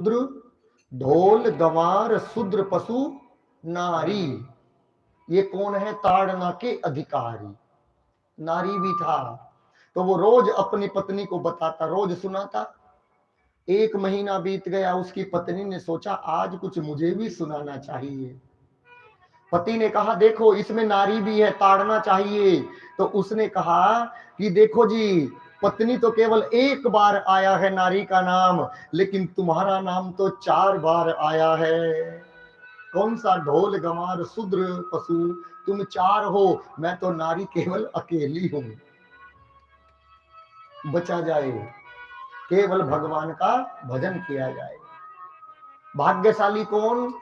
शूद्र, ढोल गंवार शूद्र पशु नारी, ये कौन है? ताड़ना के अधिकारी। नारी भी था, तो वो रोज अपनी पत्नी को बताता, रोज सुनाता। एक महीना बीत गया, उसकी पत्नी ने सोचा आज कुछ मुझे भी सुनाना चाहिए। पति ने कहा देखो इसमें नारी भी है, ताड़ना चाहिए। तो उसने कहा कि देखो जी, पत्नी तो केवल एक बार आया है नारी का नाम, लेकिन तुम्हारा नाम तो 4 बार आया है। कौन सा? ढोल गंवार शूद्र पशु, तुम 4 हो, मैं तो नारी केवल अकेली हूं। बचा जाए, केवल भगवान का भजन किया जाए। भाग्यशाली कौन?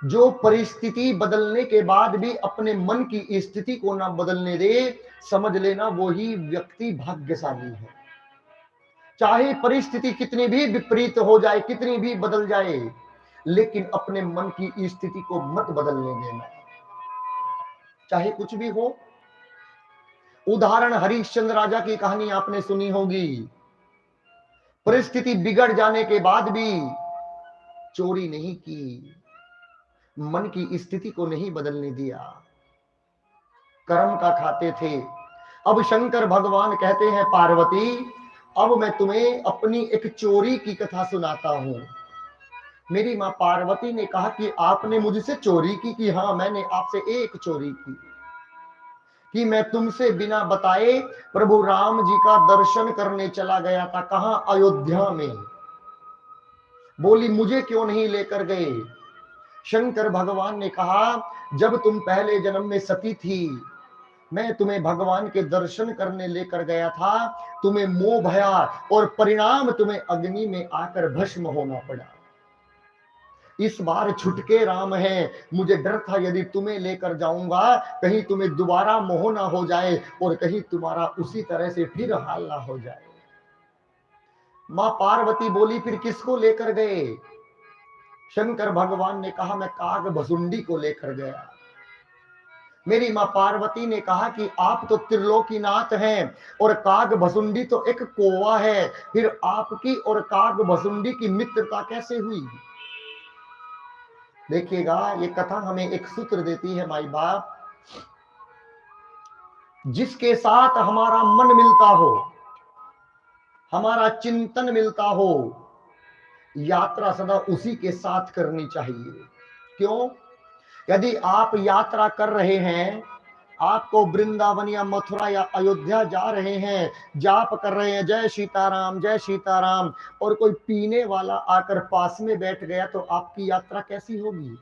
जो परिस्थिति बदलने के बाद भी अपने मन की स्थिति को ना बदलने दे, समझ लेना वही व्यक्ति भाग्यशाली है। चाहे परिस्थिति कितनी भी विपरीत हो जाए, कितनी भी बदल जाए, लेकिन अपने मन की स्थिति को मत बदलने देना, चाहे कुछ भी हो। उदाहरण हरिश्चंद्र राजा की कहानी आपने सुनी होगी। परिस्थिति बिगड़ जाने के बाद भी चोरी नहीं की, मन की स्थिति को नहीं बदलने दिया, कर्म का खाते थे। अब शंकर भगवान कहते हैं पार्वती, अब मैं तुम्हें अपनी एक चोरी की कथा सुनाता हूं। मेरी मां पार्वती ने कहा कि आपने मुझसे चोरी की? कि हाँ, मैंने आपसे एक चोरी की, कि मैं तुमसे बिना बताए प्रभु राम जी का दर्शन करने चला गया था। कहां? अयोध्या में। बोली मुझे क्यों नहीं लेकर गए? शंकर भगवान ने कहा जब तुम पहले जन्म में सती थी, मैं तुम्हें भगवान के दर्शन करने लेकर गया था, तुम्हें मोह भया और परिणाम तुम्हें अग्नि में आकर भस्म होना पड़ा। इस बार छुटके राम है, मुझे डर था यदि तुम्हें लेकर जाऊंगा कहीं तुम्हें दोबारा मोह ना हो जाए और कहीं तुम्हारा उसी तरह से फिर हाल ना हो जाए। मां पार्वती बोली फिर किसको लेकर गए? शंकर भगवान ने कहा मैं काग भसुंडी को लेकर गया। मेरी मां पार्वती ने कहा कि आप तो त्रिलोकीनाथ हैं और काग भसुंडी तो एक कौवा है, फिर आपकी और काग भसुंडी की मित्रता कैसे हुई? देखिएगा, ये कथा हमें एक सूत्र देती है माई बाप, जिसके साथ हमारा मन मिलता हो, हमारा चिंतन मिलता हो, यात्रा सदा उसी के साथ करनी चाहिए। क्यों? यदि आप यात्रा कर रहे हैं, आपको वृंदावन या मथुरा या अयोध्या जा रहे हैं, जाप कर रहे हैं जय सीताराम जय सीताराम, और कोई पीने वाला आकर पास में बैठ गया तो आपकी यात्रा कैसी होगी?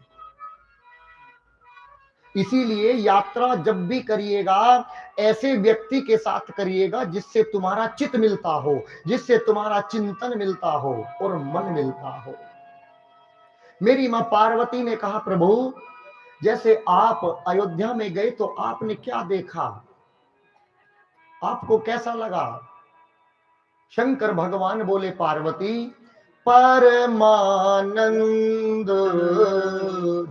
इसीलिए यात्रा जब भी करिएगा, ऐसे व्यक्ति के साथ करिएगा जिससे तुम्हारा चित्त मिलता हो, जिससे तुम्हारा चिंतन मिलता हो और मन मिलता हो। मेरी मां पार्वती ने कहा प्रभु, जैसे आप अयोध्या में गए तो आपने क्या देखा, आपको कैसा लगा? शंकर भगवान बोले पार्वती, परमानंद।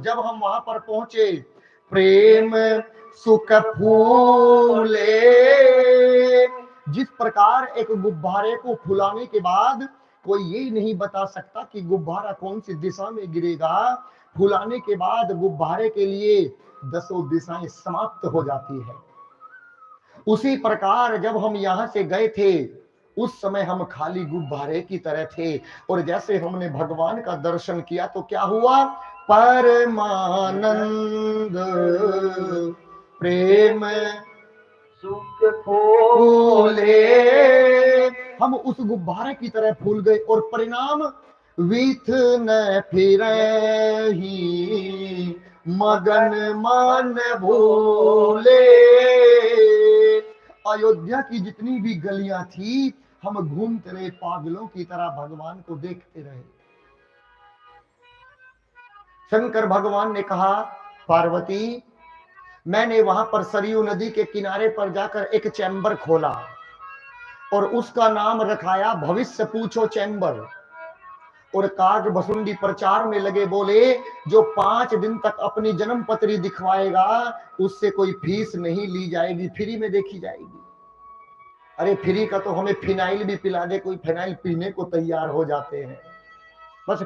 जब हम वहां पर पहुंचे, प्रेम सुख फूले। जिस प्रकार एक गुब्बारे को फुलाने के बाद कोई यही नहीं बता सकता कि गुब्बारा कौन सी दिशा में गिरेगा, फुलाने के बाद गुब्बारे के लिए 10 दिशाएं समाप्त हो जाती है। उसी प्रकार जब हम यहां से गए थे, उस समय हम खाली गुब्बारे की तरह थे, और जैसे हमने भगवान का दर्शन किया तो क्या हुआ? परमानंद प्रेम सुख फूले। हम उस गुब्बारे की तरह फूल गए और परिणाम विथ न फिरहि मगन मन भूले। अयोध्या की जितनी भी गलियां थी, हम घूमते रहे पागलों की तरह, भगवान को देखते रहे। शंकर भगवान ने कहा पार्वती, मैंने वहां पर सरयू नदी के किनारे पर जाकर एक चैम्बर खोला और उसका नाम रखाया भविष्य पूछो चैम्बर। और काग भसुंडी प्रचार में लगे, बोले जो 5 दिन तक अपनी जन्म पत्री दिखवाएगा उससे कोई फीस नहीं ली जाएगी, फ्री में देखी जाएगी। अरे फ्री का तो हमें फिनाइल भी पिला दे, कोई फिनाइल पीने को तैयार हो जाते हैं। बस